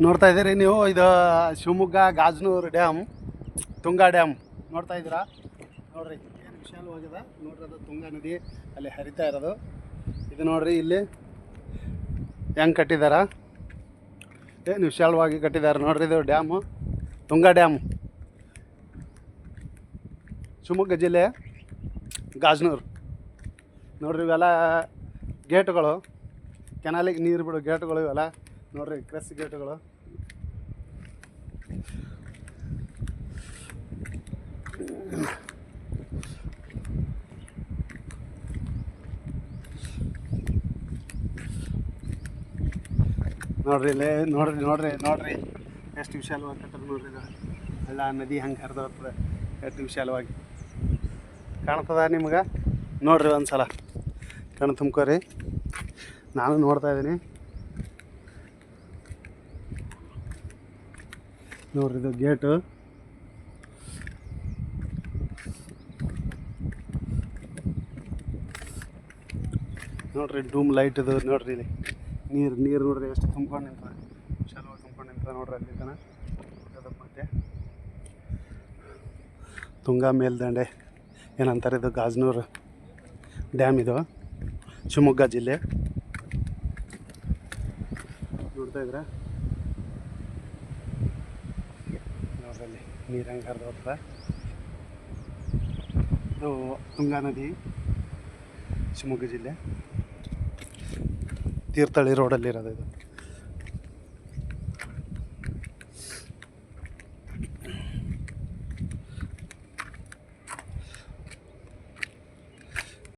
ನೋಡ್ತಾ ಇದ್ದೀರಿ ನೀವು, ಇದು ಶಿವಮೊಗ್ಗ ಗಾಜನೂರು ಡ್ಯಾಮ್, ತುಂಗಾ ಡ್ಯಾಮ್ ನೋಡ್ತಾ ಇದ್ದೀರಾ. ನೋಡ್ರಿ ಏನು ವಿಶಾಲವಾಗಿದೆ ನೋಡ್ರಿ, ಅದು ತುಂಗಾ ನದಿ ಅಲ್ಲಿ ಹರಿತಾ ಇರೋದು. ಇದು ನೋಡ್ರಿ ಇಲ್ಲಿ ಹೆಂಗೆ ಕಟ್ಟಿದಾರ, ಏನು ವಿಶಾಲವಾಗಿ ಕಟ್ಟಿದ್ದಾರೆ ನೋಡ್ರಿ. ಇದು ಡ್ಯಾಮು ತುಂಗಾ ಡ್ಯಾಮ್, ಶಿವಮೊಗ್ಗ ಜಿಲ್ಲೆ ಗಾಜನೂರು. ನೋಡ್ರಿ ಇವೆಲ್ಲ ಗೇಟುಗಳು, ಕೆನಾಲಿಗೆ ನೀರು ಬಿಡೋ ಗೇಟುಗಳು ಇವೆಲ್ಲ ನೋಡ್ರಿ, ಕ್ರೆಸ್ ಗೇಟುಗಳು. ನೋಡ್ರಿ ಇಲ್ಲೇ ನೋಡ್ರಿ ನೋಡ್ರಿ ನೋಡ್ರಿ ಎಷ್ಟು ವಿಶಾಲವಾಗಿ ಕಟ್ಟದು ನೋಡ್ರಿ. ಇದು ಹಳ್ಳ ನದಿ ಹಂಗೆ ಹರಿದು ಹೋಗ್ತದೆ, ಎಷ್ಟು ವಿಶಾಲವಾಗಿ ಕಾಣ್ತದ ನಿಮ್ಗೆ. ನೋಡ್ರಿ ಒಂದು ಸಲ ಕಣ್ಣು ತುಂಬ್ಕೋರಿ, ನಾನು ನೋಡ್ತಾ ಇದ್ದೀನಿ. ನೋಡ್ರಿ ಇದು ಗೇಟು, ನೋಡ್ರಿ ಡೂಮ್ ಲೈಟ್ ಇದು. ನೋಡ್ರಿ ಇಲ್ಲಿ ನೀರು ನೋಡ್ರಿ ಎಷ್ಟು ತುಂಬ್ಕೊಂಡು ನಿಂತದೆ, ವಿಶಾಲವಾಗಿ ತುಂಬ್ಕೊಂಡು ನಿಂತದೆ ನೋಡ್ರಿ. ಅಲ್ಲಿ ತನ ಮತ್ತೆ ತುಂಗಾ ಮೇಲ್ದಂಡೆ ಏನಂತಾರೆ, ಇದು ಗಾಜನೂರು ಡ್ಯಾಮ್, ಇದು ಶಿವಮೊಗ್ಗ ಜಿಲ್ಲೆ. ನೋಡ್ತಾ ಇದ್ರೆ ನೋಡ್ರಲ್ಲಿ ನೀರು ಹೆಂಗೆ ಹರಿದು ಹೋಗ್ತದೆ. ಇದು ತುಂಗಾ ನದಿ, ಶಿವಮೊಗ್ಗ ಜಿಲ್ಲೆ, ತೀರ್ಥಹಳ್ಳಿ ರೋಡಲ್ಲಿರೋದು ಇದು.